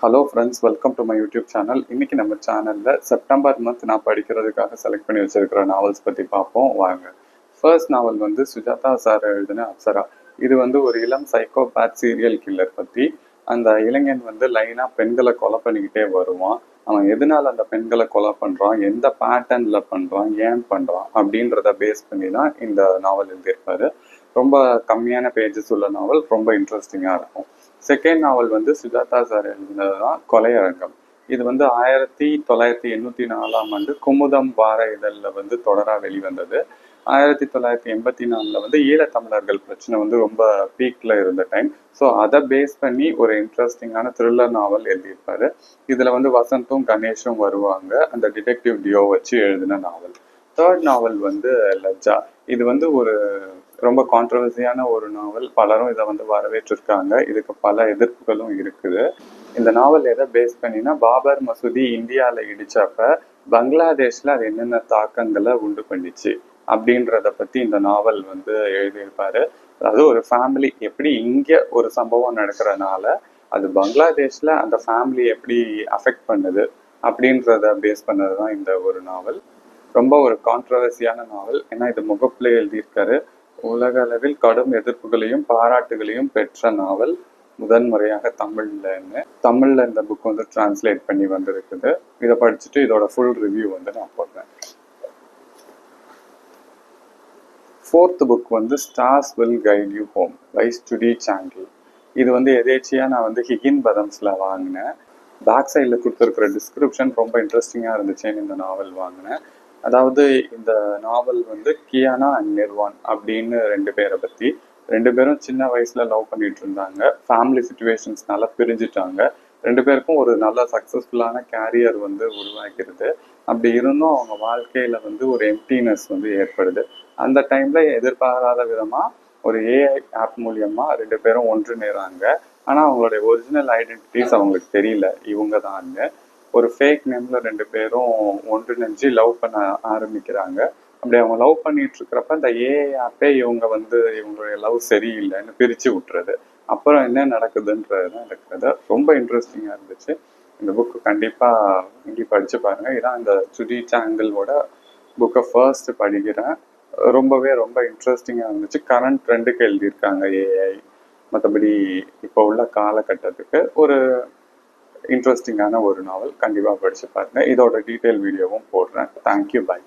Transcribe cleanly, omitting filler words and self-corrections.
Hello friends, welcome to my YouTube channel. இன்னைக்கு நம்ம சேனலில் செப்டம்பர் மந்த் நான் படிக்கிறதுக்காக செலக்ட் பண்ணி வச்சிருக்கிற நாவல்ஸ் பற்றி பார்ப்போம் வாங்க. ஃபர்ஸ்ட் நாவல் வந்து சுஜாதா சார் எழுதின அப்சரா. இது வந்து ஒரு இளம் சைக்கோபேத் சீரியல் கில்லர் பற்றி. அந்த இளைஞன் வந்து லைனாக பெண்களை கொலை பண்ணிக்கிட்டே வருவான். அவன் எதனால அந்த பெண்களை கொலை பண்ணுறான், எந்த பேட்டர்னில் பண்ணுறான், ஏன் பண்ணுறான் அப்படின்றத பேஸ் பண்ணி தான் இந்த நாவல் எழுதியிருப்பாரு. ரொம்ப கம்மியான பேஜஸ் உள்ள நாவல், ரொம்ப இன்ட்ரெஸ்டிங்காக இருக்கும். செகண்ட் நாவல் வந்து சுஜாதா சார் எழுதினது தான் கொலையரங்கம். இது வந்து 1984 குமுதம் வார இதழில் வந்து தொடராக வெளிவந்தது. 1984 வந்து ஈழத்தமிழர்கள் பிரச்சனை வந்து ரொம்ப பீக்ல இருந்த டைம். ஸோ அதை பேஸ் பண்ணி ஒரு இன்ட்ரெஸ்டிங்கான த்ரில்லர் நாவல் எழுதியிருப்பாரு. இதுல வந்து வசந்தும் கணேஷும் வருவாங்க, அந்த டிடெக்டிவ் டியோ வச்சு எழுதின நாவல். தேர்ட் நாவல் வந்து லஜ்ஜா. இது வந்து ஒரு ரொம்ப கான்ட்ரவர்சியான ஒரு நாவல். பலரும் இதை வந்து வரவேற்றிருக்காங்க. இதுக்கு பல எதிர்ப்புகளும் இருக்குது. இந்த நாவல் எதை பேஸ் பண்ணினா, பாபர் மசூதி இந்தியாவில் இடிச்சப்ப பங்களாதேஷ்ல அது என்னென்ன தாக்கங்களை உண்டு பண்ணிச்சு அப்படின்றத பத்தி இந்த நாவல் வந்து எழுதியிருப்பாரு. அதாவது ஒரு ஃபேமிலி எப்படி இங்க ஒரு சம்பவம் நடக்கிறனால அது பங்களாதேஷ்ல அந்த ஃபேமிலி எப்படி அஃபெக்ட் பண்ணுது அப்படின்றத பேஸ் பண்ணதுதான் இந்த ஒரு நாவல். ரொம்ப ஒரு கான்ட்ரவர்சியான நாவல். ஏன்னா இது முகப்புல எழுதியிருக்காரு. உலக அளவில் கடும் எதிர்ப்புகளையும் பாராட்டுகளையும் பெற்ற நாவல். முதன்முறையாக தமிழ்ல இந்த புக் வந்து டிரான்ஸ்லேட் பண்ணி வந்திருக்குது. இதை படிச்சுட்டு இதோட ஃபுல் ரிவ்யூ வந்து நான் போடுறேன். ஃபோர்த் புக் வந்து stars will guide you home by study சாண்டில். இது வந்து எதேச்சியா நான் வந்து ஹிகின் பதம்ஸ்ல வாங்கினேன். பேக் சைடில் கொடுத்துருக்கிற டிஸ்கிரிப்ஷன் ரொம்ப இன்ட்ரெஸ்டிங்காக இருந்துச்சுன்னு இந்த நாவல் வாங்கினேன். அதாவது இந்த நாவல் வந்து கியானா அண்ட் நிர்வான் அப்படின்னு ரெண்டு பேரை பற்றி. ரெண்டு பேரும் சின்ன வயசுல லவ் பண்ணிட்டு இருந்தாங்க. ஃபேமிலி சுச்சுவேஷன்ஸ்னால பிரிஞ்சுட்டாங்க. ரெண்டு பேருக்கும் ஒரு நல்ல சக்ஸஸ்ஃபுல்லான கேரியர் வந்து உருவாக்கிறது. அப்படி இருந்தும் அவங்க வாழ்க்கையில வந்து ஒரு எம்டினஸ் வந்து ஏற்படுது. அந்த டைம்ல எதிர்பாராத விதமா ஒரு ஏஐ ஆப் மூலியமா ரெண்டு பேரும் ஒன்றுநேறாங்க. ஆனா அவங்களுடைய ஒரிஜினல் ஐடென்டிட்டிஸ் அவங்களுக்கு தெரியல இவங்க தான். ஒரு ஃபேக் நேம்ல ரெண்டு பேரும் ஒன்றிணைஞ்சு லவ் பண்ண ஆரம்பிக்கிறாங்க. அப்படி அவங்க லவ் பண்ணிட்டு இருக்கிறப்ப இந்த ஏஐ ஆப்பே இவங்க வந்து இவங்களுடைய லவ் சரியில்லைன்னு பிரிச்சு விட்டுறது. அப்புறம் என்ன நடக்குதுன்றது தான் இருக்கிறது. ரொம்ப இன்ட்ரெஸ்டிங்கா இருந்துச்சு. இந்த புக்கு கண்டிப்பா இங்கே படிச்சு பாருங்க. இதான் இந்த சுடி சாங்கலோட புக்கை ஃபர்ஸ்ட் படிக்கிறேன். ரொம்பவே ரொம்ப இன்ட்ரெஸ்டிங்காக இருந்துச்சு. கரண்ட் ட்ரெண்டுக்கு எழுதியிருக்காங்க ஏஐ. மற்றபடி இப்போ உள்ள காலகட்டத்துக்கு ஒரு இன்ட்ரெஸ்டிங்கான ஒரு நாவல். கண்டிப்பாக படிச்சு பாருங்க. இதோட டீட்டெயில் வீடியோவும் போடுறேன். Thank you, by.